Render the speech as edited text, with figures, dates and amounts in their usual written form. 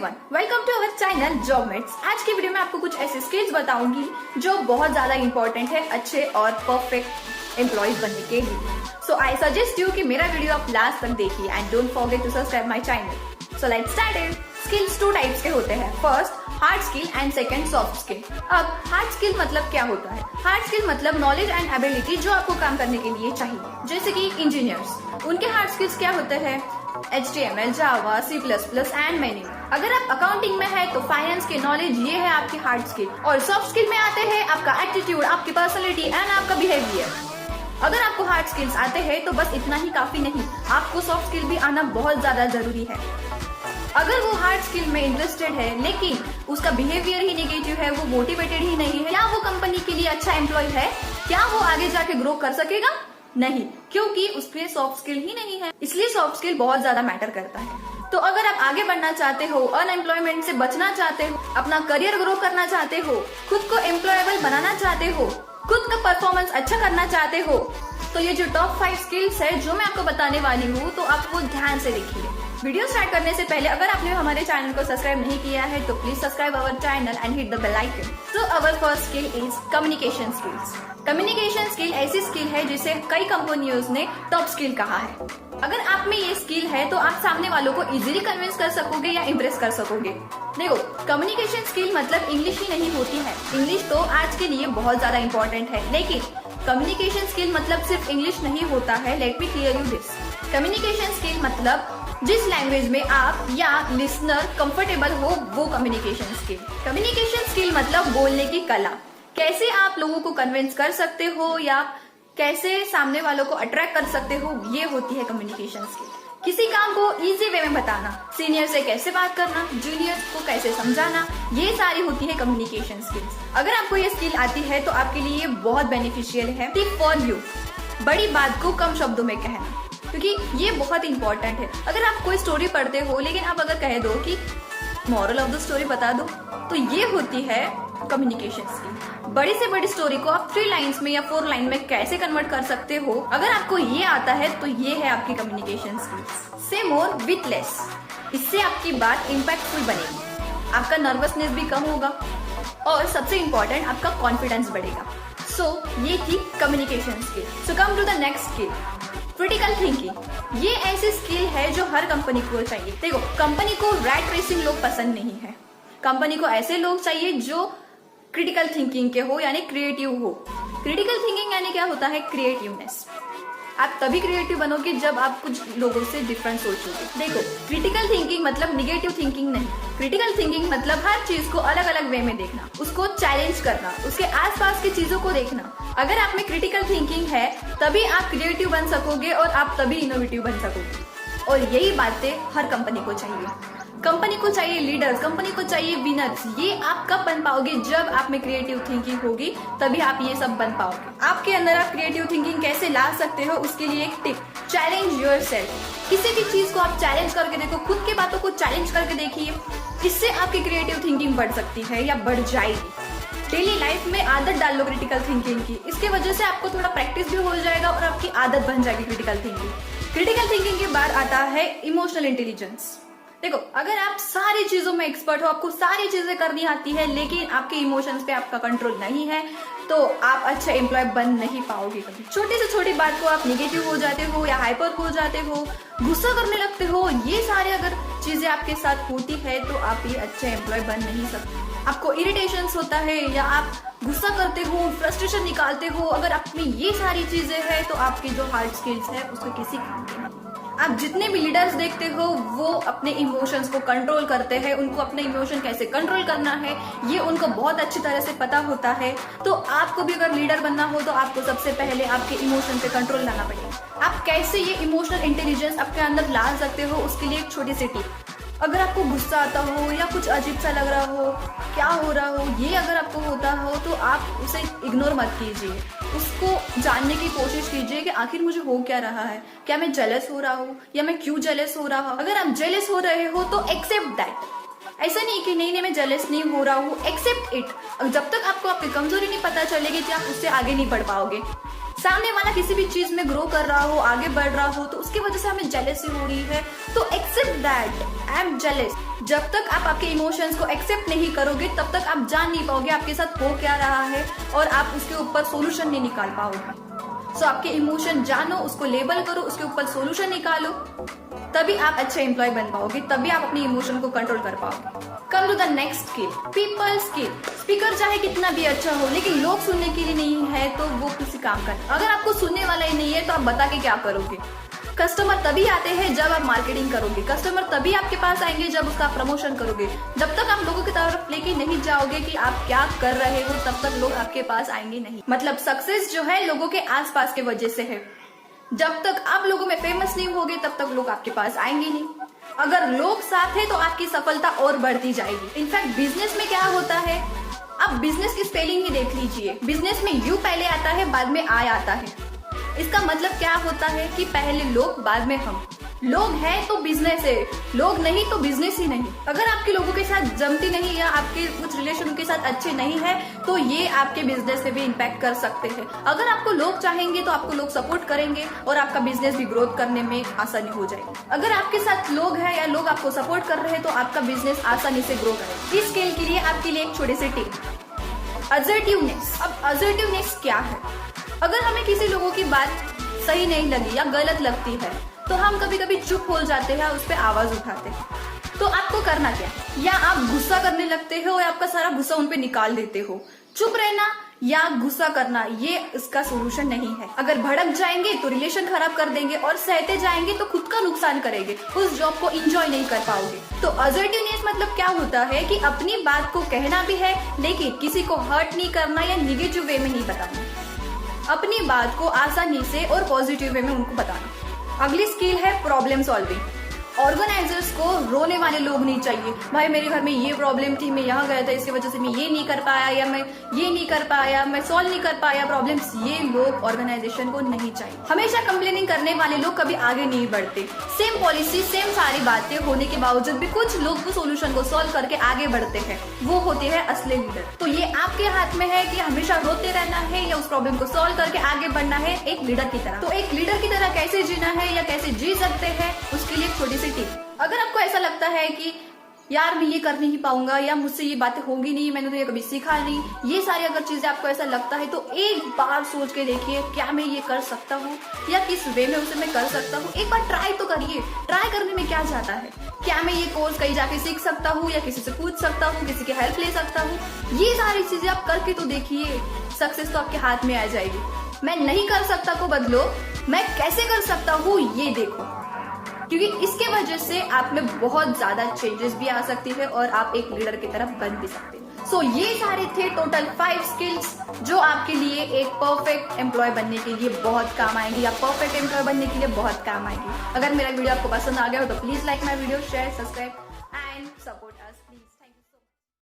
Everyone, welcome to our channel Jobmates. आज की video में आपको कुछ ऐसे स्किल्स बताऊंगी जो बहुत ज्यादा इंपॉर्टेंट है अच्छे और परफेक्ट एम्प्लॉयज बनने के लिए। सो आई सजेस्ट यू कि मेरा वीडियो आप लास्ट तक देखिए and don't forget to subscribe my channel. So let's start it. Skills two types के होते हैं, first hard skill and second soft skill. अब हार्ड स्किल मतलब क्या होता है? हार्ड स्किल मतलब नॉलेज एंड एबिलिटी जो आपको काम करने के लिए चाहिए। जैसे कि इंजीनियर्स, उनके हार्ड स्किल्स क्या होते हैं? HTML, Java, C++ and many. अगर आप अकाउंटिंग में है तो फाइनेंस के नॉलेज ये है आपकी हार्ड स्किल। और सॉफ्ट स्किल में आते हैं आपका एटीट्यूड, आपकी पर्सनैलिटी एंड आपका बिहेवियर। अगर आपको हार्ड स्किल्स आते हैं तो बस इतना ही काफी नहीं, आपको सॉफ्ट स्किल भी आना बहुत ज्यादा जरूरी है। अगर वो हार्ड स्किल में इंटरेस्टेड है लेकिन उसका बिहेवियर ही नेगेटिव है, वो मोटिवेटेड ही नहीं है, क्या वो कंपनी के लिए अच्छा एम्प्लॉय है? क्या वो आगे जाके ग्रो कर सकेगा? नहीं, क्योंकि उसके सॉफ्ट स्किल ही नहीं है। इसलिए सॉफ्ट स्किल बहुत ज्यादा मैटर करता है। तो अगर आप आगे बढ़ना चाहते हो, अनएम्प्लॉयमेंट से बचना चाहते हो, अपना करियर ग्रो करना चाहते हो, खुद को एम्प्लॉयबल बनाना चाहते हो, खुद का परफॉर्मेंस अच्छा करना चाहते हो, तो ये जो टॉप 5 स्किल्स है जो मैं आपको बताने वाली हूँ, तो आप वो ध्यान से देखिए। वीडियो स्टार्ट करने से पहले अगर आपने हमारे चैनल को सब्सक्राइब नहीं किया है तो please subscribe our channel and hit the bell icon. So our first skill is communication skills. Communication skill ऐसी स्किल है जिसे कई कंपनियों ने टॉप स्किल कहा है। अगर आप में ये स्किल है तो आप सामने वालों को इजीली कन्विंस कर सकोगे या इम्प्रेस कर सकोगे। देखो, कम्युनिकेशन स्किल मतलब इंग्लिश ही नहीं होती है। इंग्लिश तो आज के लिए बहुत ज्यादा इंपॉर्टेंट है, लेकिन कम्युनिकेशन स्किल मतलब सिर्फ इंग्लिश नहीं होता है। Let me clear you this. Communication skill मतलब जिस लैंग्वेज में आप या लिसनर कंफर्टेबल हो वो कम्युनिकेशन स्किल। कम्युनिकेशन स्किल मतलब बोलने की कला। कैसे आप लोगों को कन्विंस कर सकते हो या कैसे सामने वालों को अट्रैक्ट कर सकते हो, ये होती है कम्युनिकेशन स्किल। किसी काम को इजी वे में बताना, सीनियर से कैसे बात करना, जूनियर को कैसे समझाना, ये सारी होती है कम्युनिकेशन स्किल्स। अगर आपको ये स्किल आती है तो आपके लिए ये बहुत बेनिफिशियल है। टिप फॉर यू, बड़ी बात को कम शब्दों में कहना, क्योंकि ये बहुत इंपॉर्टेंट है। अगर आप कोई स्टोरी पढ़ते हो लेकिन आप अगर कह दो कि मॉरल ऑफ द स्टोरी बता दो, तो ये होती है कम्युनिकेशन स्किल। बड़ी से बड़ी स्टोरी को आप 3 लाइन्स में या 4 लाइन में कैसे कन्वर्ट कर सकते हो, अगर आपको ये आता है तो ये है आपकी कम्युनिकेशन स्किल्स। से मोर विथ लेस, इससे आपकी बात इम्पैक्टफुल बनेगी, आपका नर्वसनेस भी कम होगा और सबसे इम्पोर्टेंट आपका कॉन्फिडेंस बढ़ेगा। सो ये थी communication skill. So come to the next skill, critical thinking. ये ऐसी स्किल है जो हर कंपनी को चाहिए। देखो, कंपनी को रैट रेसिंग लोग पसंद नहीं है। कंपनी को ऐसे लोग चाहिए जो क्रिटिकल थिंकिंग के हो, यानी क्रिएटिव हो। क्रिटिकल थिंकिंग यानी क्या होता है? क्रिएटिवनेस। आप तभी क्रिएटिव बनोगे जब आप कुछ लोगों से डिफरेंट सोचोगे। देखो, क्रिटिकल थिंकिंग मतलब निगेटिव थिंकिंग नहीं। क्रिटिकल थिंकिंग मतलब हर चीज को अलग अलग वे में देखना, उसको चैलेंज करना, उसके आसपास की चीजों को देखना। अगर आप में क्रिटिकल थिंकिंग है तभी आप क्रिएटिव बन सकोगे और आप तभी इनोवेटिव बन सकोगे। और यही बातें हर कंपनी को चाहिए। कंपनी को चाहिए लीडर्स, कंपनी को चाहिए विनर्स। ये आप कब बन पाओगे? जब आप में क्रिएटिव थिंकिंग होगी, तभी आप ये सब बन पाओगे। आपके अंदर आप क्रिएटिव थिंकिंग कैसे ला सकते हो, उसके लिए एक टिप, चैलेंज योरसेल्फ। किसी भी चीज को आप चैलेंज करके देखो, खुद के बातों को चैलेंज करके देखिए, इससे आपकी क्रिएटिव थिंकिंग बढ़ सकती है या बढ़ जाएगी। डेली लाइफ में आदत डाल लो क्रिटिकल थिंकिंग की, इसके वजह से आपको थोड़ा प्रैक्टिस भी हो जाएगा और आपकी आदत बन जाएगी क्रिटिकल थिंकिंग। क्रिटिकल थिंकिंग के बाद आता है इमोशनल इंटेलिजेंस। देखो, अगर आप सारी चीजों में एक्सपर्ट हो, आपको सारी चीजें करनी आती है, लेकिन आपके इमोशंस पे आपका कंट्रोल नहीं है, तो आप अच्छे एम्प्लॉय बन नहीं पाओगे कभी। छोटी से छोटी बात को आप निगेटिव हो जाते हो या हाइपर हो जाते हो, गुस्सा करने लगते हो, ये सारे अगर चीजें आपके साथ होती है तो आप ये अच्छे एम्प्लॉय बन नहीं सकते। आपको इरिटेशन होता है या आप गुस्सा करते हो, फ्रस्ट्रेशन निकालते हो, अगर आप में ये सारी चीजें है तो आपकी जो हार्ड स्किल्स है उसको किसी काम की नहीं। आप जितने भी लीडर्स देखते हो वो अपने इमोशंस को कंट्रोल करते हैं, उनको अपने इमोशन कैसे कंट्रोल करना है ये उनको बहुत अच्छी तरह से पता होता है। तो आपको भी अगर लीडर बनना हो तो आपको सबसे पहले आपके इमोशन पे कंट्रोल लाना पड़ेगा। आप कैसे ये इमोशनल इंटेलिजेंस अपने अंदर ला सकते हो, उसके लिए एक छोटी सी टिप। अगर आपको गुस्सा आता हो या कुछ अजीब सा लग रहा हो, क्या हो रहा हो, ये अगर आपको होता हो तो आप उसे इग्नोर मत कीजिए, उसको जानने की कोशिश कीजिए कि आखिर मुझे हो क्या रहा है, क्या मैं जेलस हो रहा हूँ या मैं क्यों जेलस हो रहा हूँ। अगर आप जेलस हो रहे हो तो एक्सेप्ट दैट। ऐसा नहीं कि नहीं मैं जेलस नहीं हो रहा हूँ, एक्सेप्ट इट। जब तक आपको आपकी कमजोरी नहीं पता चलेगी तो आप उससे आगे नहीं बढ़ पाओगे। सामने वाला किसी भी चीज में ग्रो कर रहा हो, आगे बढ़ रहा हो, तो उसकी वजह से हमें जेलेसी हो रही है, तो accept that I am jealous. जब तक आप आपके इमोशंस को एक्सेप्ट नहीं करोगे तब तक आप जान नहीं पाओगे आपके साथ हो क्या रहा है और आप उसके ऊपर सोल्यूशन नहीं निकाल पाओगे। सो आपके इमोशन जानो, उसको लेबल करो, उसके ऊपर सोल्यूशन निकालो, तभी आप अच्छे एम्प्लॉय बन पाओगे, तभी आप अपनी इमोशन को कंट्रोल कर पाओगे। Come to the next skill, people skill. Speaker चाहे कितना भी अच्छा हो, लेकिन लोग सुनने के लिए नहीं है तो वो किसी काम का नहीं। अगर आपको सुनने वाला ही नहीं है तो आप बता के क्या करोगे। कस्टमर तभी आते हैं जब आप मार्केटिंग करोगे, कस्टमर तभी आपके पास आएंगे जब उसका प्रमोशन करोगे। जब तक आप लोगों की तरफ लेके नहीं जाओगे कि आप क्या कर रहे हो, तब तक लोग आपके पास आएंगे नहीं। मतलब सक्सेस जो है लोगों के आसपास के वजह से है। जब तक आप लोगों में फेमस नहीं होगे तब तक लोग आपके पास आएंगे नहीं। अगर लोग साथ है तो आपकी सफलता और बढ़ती जाएगी। इनफैक्ट बिजनेस में क्या होता है, आप बिजनेस की स्पेलिंग ही देख लीजिए। बिजनेस में यू पहले आता है, बाद में आई आता है। इसका मतलब क्या होता है कि पहले लोग, बाद में हम। लोग हैं तो बिजनेस है, लोग नहीं तो बिजनेस ही नहीं। अगर आपके लोगों के साथ जमती नहीं या आपके कुछ रिलेशन के साथ अच्छे नहीं है तो ये आपके बिजनेस पे भी इम्पैक्ट कर सकते हैं। अगर आपको लोग चाहेंगे तो आपको लोग सपोर्ट करेंगे और आपका बिजनेस भी ग्रोथ करने में आसानी हो जाएगी। अगर आपके साथ लोग हैं या लोग आपको सपोर्ट कर रहे हैं तो आपका बिजनेस आसानी से ग्रो करेगा। इस स्किल के लिए आपके लिए एक छोटी सी टिप, असर्टिवनेस। अब असर्टिवनेस क्या है? अगर हमें किसी लोगों की बात सही नहीं लगी या गलत लगती है तो हम कभी कभी चुप हो जाते हैं, उस पर आवाज उठाते हैं। तो आपको करना क्या है? या आप गुस्सा करने लगते हो या आपका सारा गुस्सा उन पे निकाल देते हो। चुप रहना या गुस्सा करना ये इसका सोल्यूशन नहीं है। अगर भड़क जाएंगे तो रिलेशन खराब कर देंगे और सहते जाएंगे तो खुद का नुकसान करेंगे, उस जॉब को एंजॉय नहीं कर पाओगे। तो असर्टिवनेस मतलब क्या होता है कि अपनी बात को कहना भी है लेकिन किसी को हर्ट नहीं करना या निगेटिव वे में नहीं बताना। अपनी बात को आसानी से और पॉजिटिव वे में उनको बताना। अगली स्किल है प्रॉब्लम सॉल्विंग। ऑर्गेनाइजर्स को रोने वाले लोग नहीं चाहिए। भाई मेरे घर में ये प्रॉब्लम थी, मैं यहाँ गया था, इसकी वजह से मैं ये नहीं कर पाया, या मैं ये नहीं कर पाया, मैं सॉल्व नहीं कर पाया प्रॉब्लम्स। ये लोग ऑर्गेनाइजेशन को नहीं चाहिए। हमेशा कंप्लेनिंग करने वाले लोग कभी आगे नहीं बढ़ते। सेम पॉलिसी, सेम सारी बातें होने के बावजूद भी कुछ लोग वो सोल्यूशन को सॉल्व करके आगे बढ़ते हैं, वो होते हैं असली लीडर। तो ये आपके हाथ में है कि हमेशा रोते रहना है या उस प्रॉब्लम को सॉल्व करके आगे बढ़ना है एक लीडर की तरह। तो एक लीडर की तरह कैसे जीना है या कैसे जी सकते हैं, उसके लिए एक छोटी सी टिप। अगर आपको ऐसा लगता है कि यार मैं ये कर नहीं पाऊंगा या मुझसे ये बातें होंगी नहीं, मैंने तो ये कभी सीखा नहीं, ये सारी अगर चीजें आपको ऐसा लगता है तो एक बार सोच के देखिए क्या मैं ये कर सकता हूँ या किस वे में उसे मैं कर सकता हूँ। एक बार ट्राई तो करिए। ट्राई करने में क्या जाता है? क्या मैं ये कोर्स कहीं जाके सीख सकता हूँ या किसी से पूछ सकता हूँ, किसी की हेल्प ले सकता हूँ? ये सारी चीजें आप करके तो देखिए, सक्सेस तो आपके हाथ में आ जाएगी। मैं नहीं कर सकता को बदलो, मैं कैसे कर सकता हूँ ये देखो, क्योंकि इसके वजह से आप में बहुत ज्यादा चेंजेस भी आ सकती है और आप एक लीडर की तरफ बन भी सकते हैं। सो ये सारे थे टोटल 5 स्किल्स जो आपके लिए एक परफेक्ट एम्प्लॉय बनने के लिए बहुत काम आएंगी या परफेक्ट एम्प्लॉय बनने के लिए बहुत काम आएंगी। अगर मेरा वीडियो आपको पसंद आ गया हो तो please like my video, share, subscribe and support us please.